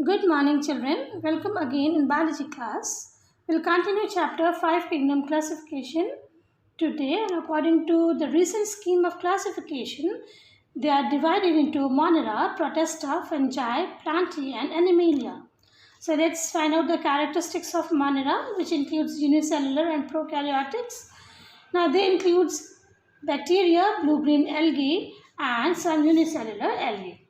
Good morning, children. Welcome again in biology class. We'll continue chapter 5 kingdom classification today, and according to the recent scheme of classification, they are divided into Monera, Protista, Fungi, Plantae, and Animalia. So let's find out the characteristics of Monera, which includes unicellular and prokaryotics. Now they includes bacteria, blue-green algae, and some unicellular algae.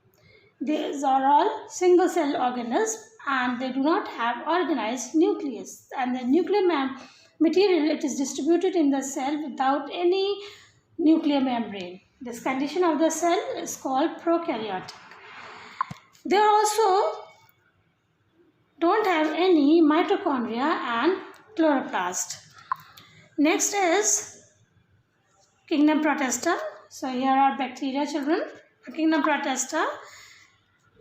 These are all single cell organisms and they do not have organized nucleus, and the nuclear material it is distributed in the cell without any nuclear membrane. This condition of the cell is called prokaryotic. They also don't have any mitochondria and chloroplast. Next is kingdom Protista. So here are bacteria, children. Kingdom Protista.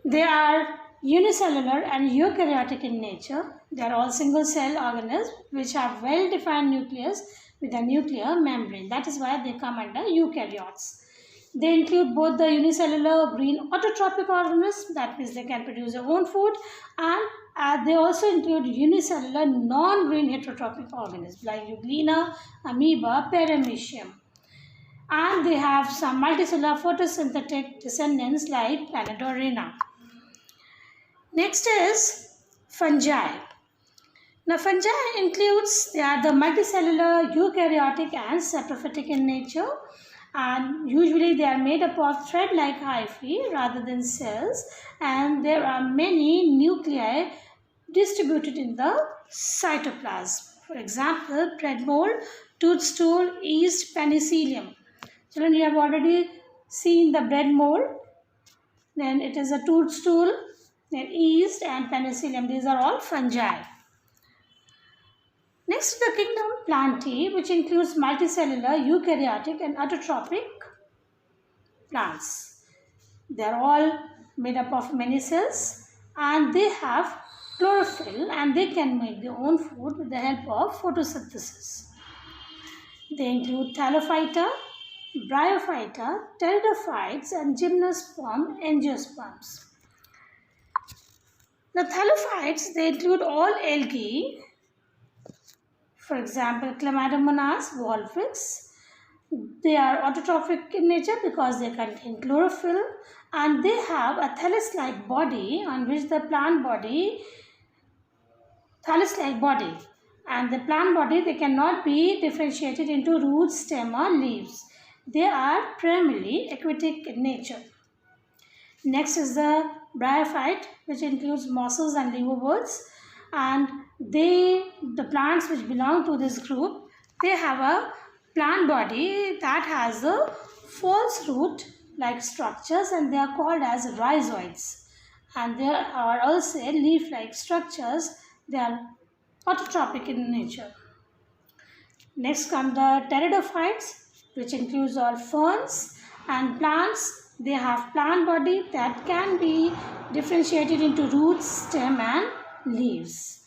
They are unicellular and eukaryotic in nature. They are all single cell organisms which have well defined nucleus with a nuclear membrane. That is why they come under eukaryotes. They include both the unicellular green autotrophic organisms, that means they can produce their own food, and they also include unicellular non-green heterotrophic organisms like Euglena, amoeba, paramecium. And they have some multicellular photosynthetic descendants like Planidorina. Next is fungi. Now fungi includes, they are the multicellular, eukaryotic and saprophytic in nature, and usually they are made up of thread-like hyphae rather than cells, and there are many nuclei distributed in the cytoplasm. For example, bread mold, toadstool, yeast, penicillium. Children, you have already seen the bread mold, then it is a toadstool, then yeast and penicillium. These are all fungi. Next is the kingdom Plantae, which includes multicellular, eukaryotic and autotrophic plants. They are all made up of many cells and they have chlorophyll and they can make their own food with the help of photosynthesis. They include Thallophyta, Bryophyta, Pteridophytes and gymnosperm, angiosperms. The thallophytes, they include all algae, for example, Chlamydomonas, Volvix. They are autotrophic in nature because they contain chlorophyll and they have a thallus-like body on which the plant body, thallus-like body, and the plant body, they cannot be differentiated into roots, stem or leaves. They are primarily aquatic in nature. Next is the bryophyte, which includes mosses and liverworts, and the plants which belong to this group, they have a plant body that has a false root like structures and they are called as rhizoids, and there are also leaf like structures. They are autotrophic in nature. Next come the pteridophytes, which includes all ferns and plants. They have plant body that can be differentiated into roots, stem and leaves.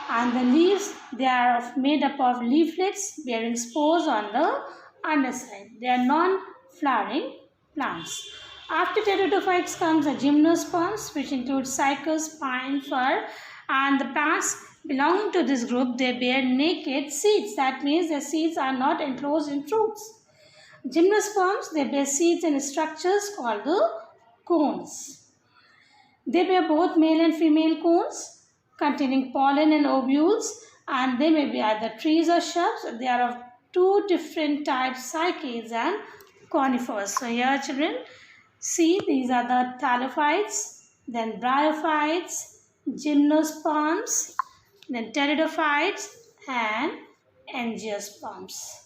And the leaves, they are made up of leaflets bearing spores on the underside. They are non-flowering plants. After pteridophytes comes the gymnosperms, which include cycas, pine, fir, and the plants belonging to this group, they bear naked seeds. That means the seeds are not enclosed in fruits. Gymnosperms, they bear seeds in structures called the cones. They bear both male and female cones containing pollen and ovules, and they may be either trees or shrubs. They are of two different types, cycads and conifers. So here, children, see, these are the thallophytes, then bryophytes, gymnosperms, then pteridophytes and angiosperms.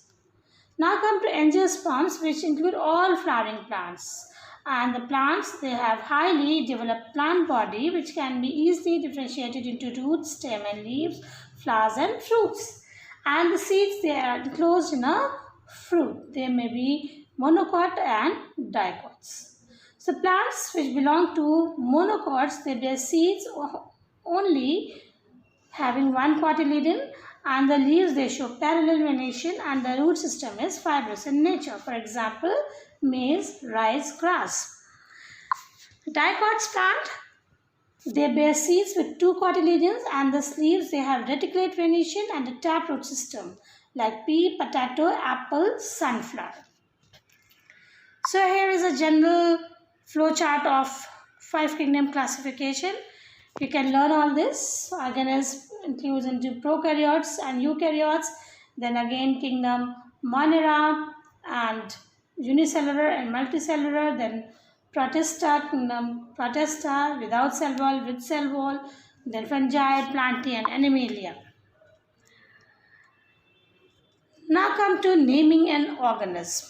Now come to angiosperms, which include all flowering plants. And the plants, they have highly developed plant body which can be easily differentiated into roots, stem and leaves, flowers and fruits. And the seeds, they are enclosed in a fruit. They may be monocot and dicots. So plants which belong to monocots, they bear seeds only having one cotyledon, and the leaves, they show parallel venation, and the root system is fibrous in nature. For example, maize, rice, grass. Dicots plant, They bear seeds with two cotyledons, and the leaves they have reticulate venation and a taproot system like pea, potato, apple, sunflower. So here is a general flowchart of 5 kingdom classification. You can learn all this. Again, it includes into prokaryotes and eukaryotes. Then again kingdom Monera and unicellular and multicellular. Then Protista, kingdom Protista without cell wall, with cell wall. Then fungi, plantae and animalia. Now come to naming an organism.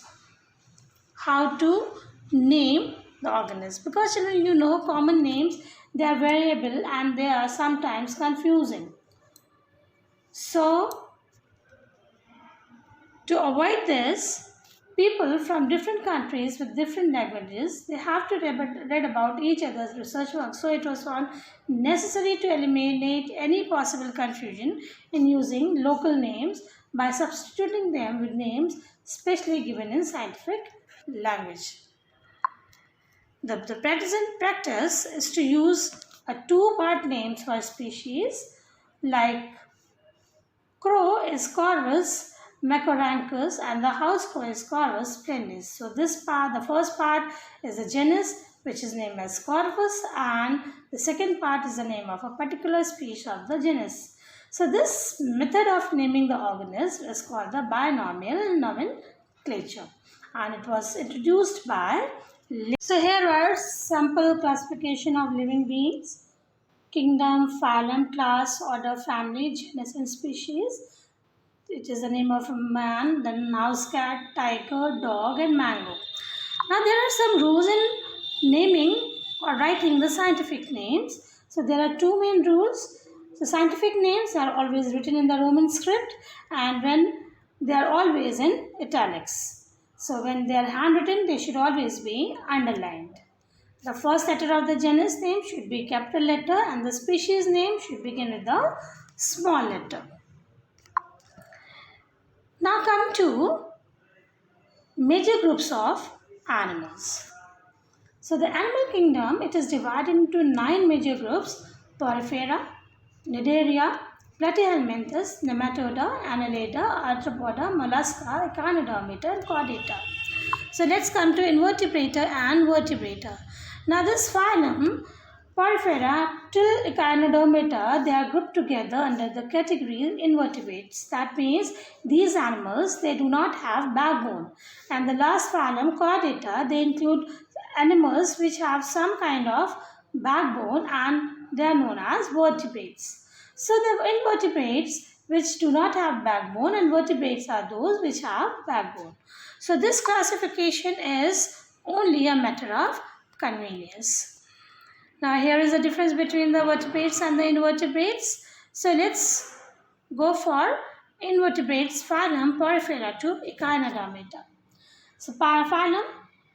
How to name the organism, because you know common names, they are variable and they are sometimes confusing. So to avoid this, people from different countries with different languages, they have to read about each other's research work. So it was found necessary to eliminate any possible confusion in using local names by substituting them with names specially given in scientific language. The present practice is to use a two-part names for species, like crow is Corvus Macorhynchus and the house crow is Corvus splendens. So this part, the first part is a genus which is named as Corvus, and the second part is the name of a particular species of the genus. So this method of naming the organism is called the binomial nomenclature, and it was introduced by. So here are sample classification of living beings: kingdom, phylum, class, order, family, genus and species. It is the name of a man, then mouse, cat, tiger, dog and mango. Now there are some rules in naming or writing the scientific names. So there are two main rules. So scientific names are always written in the Roman script, and when they are always in italics. So when they are handwritten, they should always be underlined. The first letter of the genus name should be capital letter, and the species name should begin with the small letter. Now come to major groups of animals. So the animal kingdom, it is divided into 9 major groups: Porifera, Cnidaria, Platyhelminthes, Nematoda, Annelida, Arthropoda, Mollusca, Echinodermata and Chordata. So let's come to Invertebrata and Vertebrata. Now this phylum, Porifera till Echinodermata, they are grouped together under the category invertebrates. That means these animals, they do not have backbone. And the last phylum, Chordata, they include animals which have some kind of backbone, and they are known as vertebrates. So the invertebrates which do not have backbone, and vertebrates are those which have backbone. So this classification is only a matter of convenience. Now here is the difference between the vertebrates and the invertebrates. So let's go for invertebrates, phylum Porifera to Echinodermata. So phylum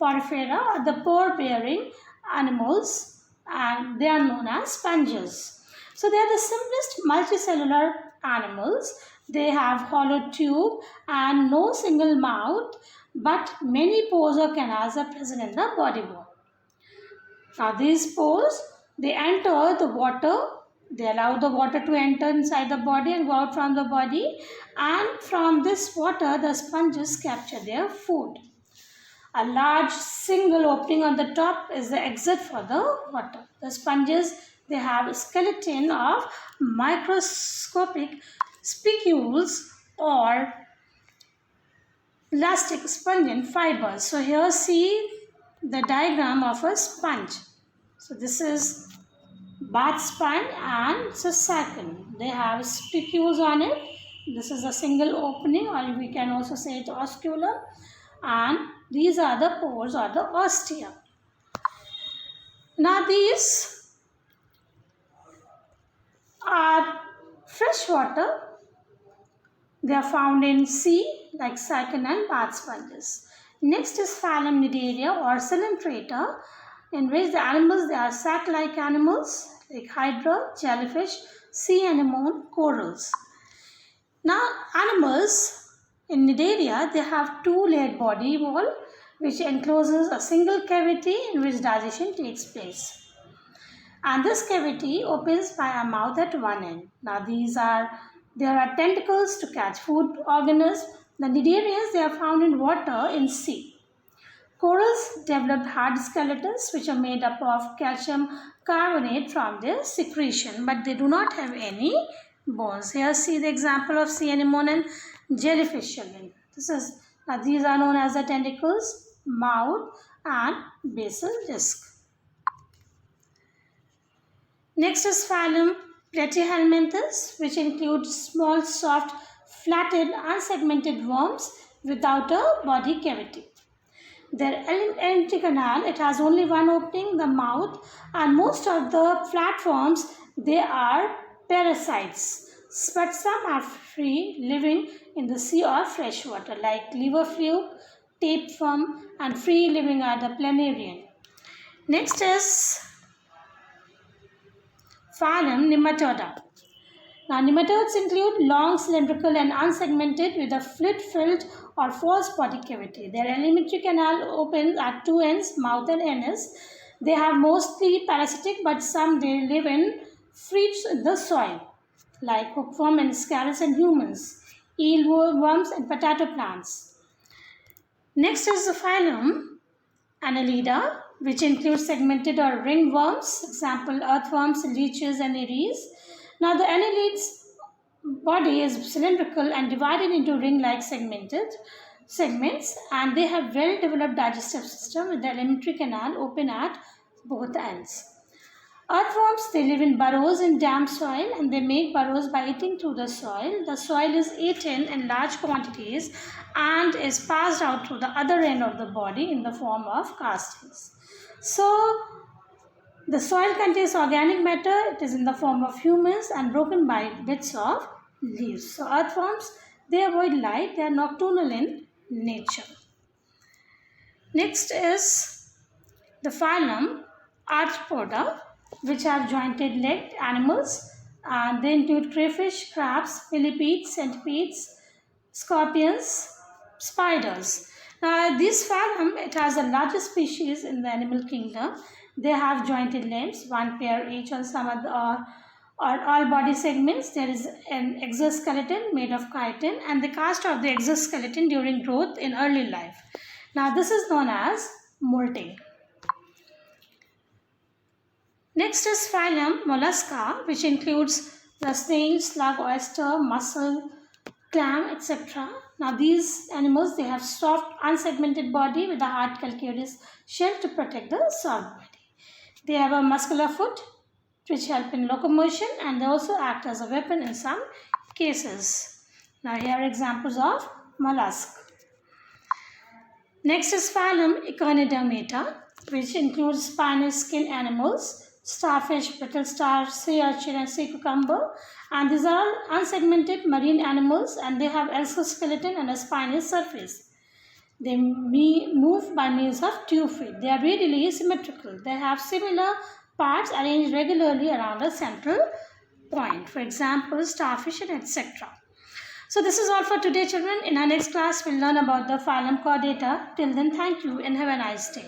Porifera are the pore-bearing animals, and they are known as sponges. So they are the simplest multicellular animals. They have hollow tube and no single mouth, but many pores or canals are present in the body wall. Now these pores, they enter the water, they allow the water to enter inside the body and go out from the body, and from this water the sponges capture their food. A large single opening on the top is the exit for the water. The sponges, they have a skeleton of microscopic spicules or elastic spongin fibers. So here see the diagram of a sponge. So this is bath sponge and it's a sacchin. They have spicules on it. This is a single opening, or we can also say it osculum, and these are the pores or the ostia. Now these are freshwater. They are found in sea like sacchin and bath sponges. Next is phylum Cnidaria or Coelenterata, in which the animals, they are sac-like animals like hydra, jellyfish, sea anemone, corals. Now animals in Cnidaria, they have two-layered body wall which encloses a single cavity in which digestion takes place. and this cavity opens by a mouth at one end. Now there are tentacles to catch food organisms. The cnidarians, they are found in water in sea. Corals develop hard skeletons which are made up of calcium carbonate from their secretion, but they do not have any bones. Here see the example of sea anemone and jellyfish children. These are known as the tentacles, mouth and basal disc. Next is phylum Platyhelminthes, which includes small, soft, flattened, unsegmented worms without a body cavity. Their alimentary canal, it has only one opening, the mouth, and most of the flatworms, they are parasites. But some are free, living in the sea or fresh water, like liver fluke, tapeworm, and free living are the planarian. Next is phylum Nematoda. Now, nematodes include long, cylindrical and unsegmented with a fluid-filled or false body cavity. Their alimentary canal opens at two ends, mouth and anus. They have mostly parasitic, but some they live in free in the soil, like hookworm and scarus and humans, eelworms and potato plants. Next is the phylum Annelida, which includes segmented or ringworms, example earthworms, leeches and eries. Now the annelids body is cylindrical and divided into ring-like segments, and they have well-developed digestive system with the alimentary canal open at both ends. Earthworms, they live in burrows in damp soil, and they make burrows by eating through the soil. The soil is eaten in large quantities and is passed out through the other end of the body in the form of castings. So the soil contains organic matter, it is in the form of humus and broken by bits of leaves. So earthworms, they avoid light, they are nocturnal in nature. Next is the phylum Arthropoda, which have jointed legged animals, and they include crayfish, crabs, millipedes, centipedes, scorpions, spiders. Now this phylum, it has the largest species in the animal kingdom. They have jointed limbs, one pair each on some other or all body segments. There is an exoskeleton made of chitin, and they cast off the exoskeleton during growth in early life. Now this is known as molting. Next is phylum Mollusca, which includes the snail, slug, oyster, mussel, clam, etc. Now these animals, they have soft unsegmented body with a hard calcareous shell to protect the soft body. They have a muscular foot which help in locomotion, and they also act as a weapon in some cases. Now here are examples of mollusk. Next is phylum Echinodermata, which includes spinous skin animals, starfish, brittle star, sea urchin and sea cucumber, and these are all unsegmented marine animals, and they have exoskeleton and a spinous surface. They move by means of 2 feet. They are radially symmetrical. They have similar parts arranged regularly around a central point. For example, starfish and etc. So this is all for today, children. In our next class, we'll learn about the phylum Chordata. Till then, thank you and have a nice day.